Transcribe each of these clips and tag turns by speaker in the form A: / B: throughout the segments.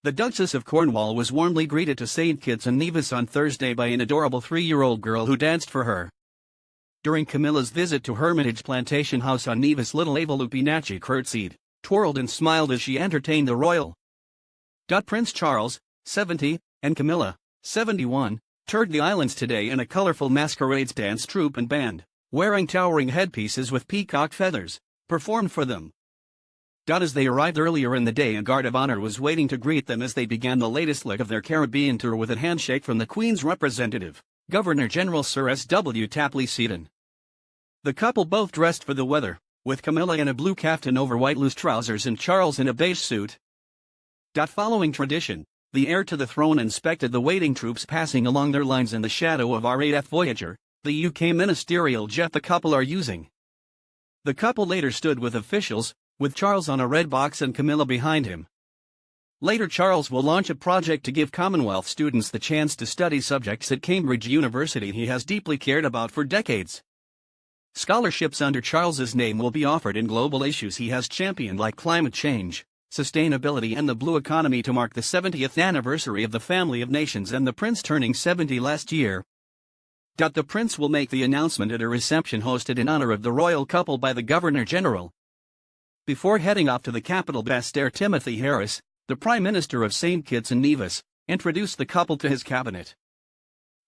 A: The Duchess of Cornwall was warmly greeted to St Kitts and Nevis on Thursday by an adorable 3-year-old girl who danced for her. During Camilla's visit to Hermitage Plantation House on Nevis, little Ava Lupinacci curtsied, twirled and smiled as she entertained the royal. Prince Charles, 70, and Camilla, 71, toured the islands today in a colourful masquerades dance troupe and band, wearing towering headpieces with peacock feathers, performed for them. As they arrived earlier in the day, a guard of honor was waiting to greet them as they began the latest leg of their Caribbean tour with a handshake from the Queen's representative, Governor-General Sir S.W. Tapley Seaton. The couple both dressed for the weather, with Camilla in a blue kaftan over white loose trousers and Charles in a beige suit. Following tradition, the heir to the throne inspected the waiting troops passing along their lines in the shadow of R8F Voyager, the UK ministerial jet the couple are using. The couple later stood with officials, with Charles on a red box and Camilla behind him. Later, Charles will launch a project to give Commonwealth students the chance to study subjects at Cambridge University he has deeply cared about for decades. Scholarships under Charles's name will be offered in global issues he has championed, like climate change, sustainability and the blue economy, to mark the 70th anniversary of the family of nations and the prince turning 70 last year. The prince will make the announcement at a reception hosted in honor of the royal couple by the Governor-General. Before heading off to the capital, Bastair Timothy Harris, the Prime Minister of St Kitts and Nevis, introduced the couple to his cabinet.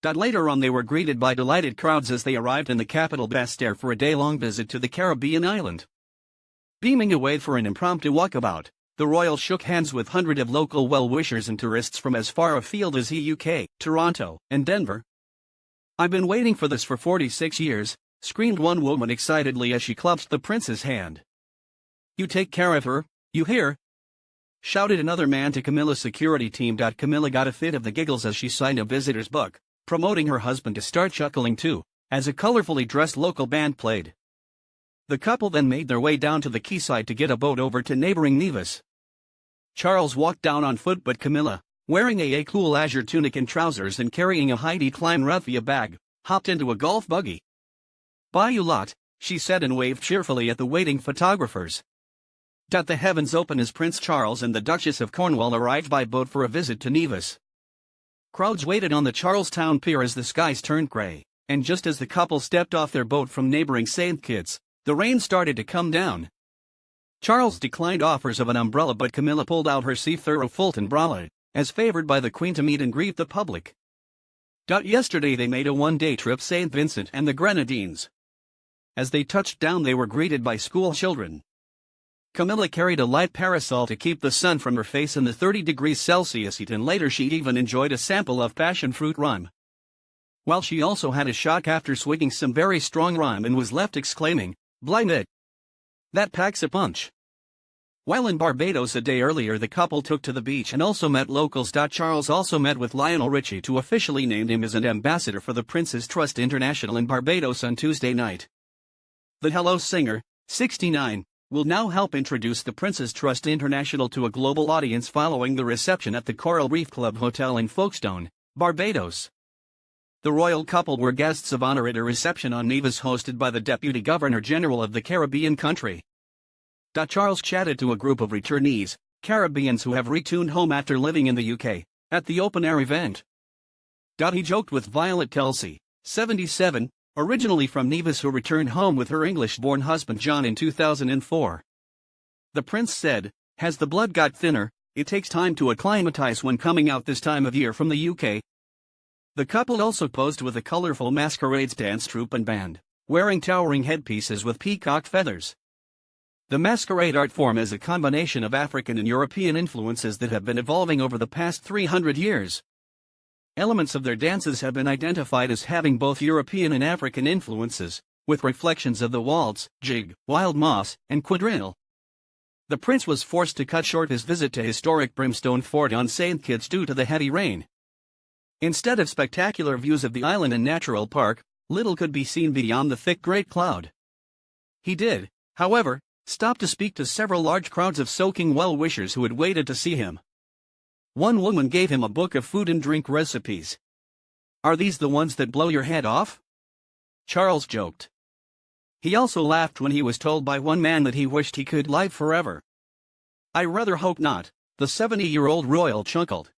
A: Later on, they were greeted by delighted crowds as they arrived in the capital Bastair for a day-long visit to the Caribbean island. Beaming away for an impromptu walkabout, the royal shook hands with hundreds of local well-wishers and tourists from as far afield as the UK, Toronto, and Denver. "I've been waiting for this for 46 years, screamed one woman excitedly as she clutched the prince's hand. "You take care of her, you hear?" shouted another man to Camilla's security team. Camilla got a fit of the giggles as she signed a visitor's book, promoting her husband to start chuckling too, as a colorfully dressed local band played. The couple then made their way down to the quayside to get a boat over to neighboring Nevis. Charles walked down on foot, but Camilla, wearing a cool azure tunic and trousers and carrying a Heidi Klum raffia bag, hopped into a golf buggy. "Bye you lot," she said and waved cheerfully at the waiting photographers. The heavens opened as Prince Charles and the Duchess of Cornwall arrived by boat for a visit to Nevis. Crowds waited on the Charlestown pier as the skies turned grey, and just as the couple stepped off their boat from neighboring St Kitts, the rain started to come down. Charles declined offers of an umbrella, but Camilla pulled out her see-through Fulton bralette, as favored by the Queen, to meet and greet the public. Yesterday they made a one-day trip to St Vincent and the Grenadines. As they touched down, they were greeted by school children. Camilla carried a light parasol to keep the sun from her face in the 30 degrees Celsius heat, and later she even enjoyed a sample of passion fruit rum. While she also had a shock after swigging some very strong rum and was left exclaiming, "Blimey, that packs a punch." While in Barbados a day earlier, the couple took to the beach and also met locals. Charles also met with Lionel Richie to officially name him as an ambassador for the Prince's Trust International in Barbados on Tuesday night. The Hello singer, 69, will now help introduce the Prince's Trust International to a global audience following the reception at the Coral Reef Club Hotel in Folkestone, Barbados. The royal couple were guests of honor at a reception on Nevis hosted by the Deputy Governor-General of the Caribbean country. Charles chatted to a group of returnees, Caribbeans who have returned home after living in the UK, at the open-air event. He joked with Violet Kelsey, 77, originally from Nevis, who returned home with her English-born husband John in 2004. The prince said, "Has the blood got thinner? It takes time to acclimatize when coming out this time of year from the UK." The couple also posed with a colourful masquerades dance troupe and band, wearing towering headpieces with peacock feathers. The masquerade art form is a combination of African and European influences that have been evolving over the past 300 years. Elements of their dances have been identified as having both European and African influences, with reflections of the waltz, jig, wild moss, and quadrille. The prince was forced to cut short his visit to historic Brimstone Fort on St Kitts due to the heavy rain. Instead of spectacular views of the island and natural park, little could be seen beyond the thick great cloud. He did, however, stop to speak to several large crowds of soaking well-wishers who had waited to see him. One woman gave him a book of food and drink recipes. "Are these the ones that blow your head off?" Charles joked. He also laughed when he was told by one man that he wished he could live forever. "I rather hope not," The 70-year-old royal chuckled.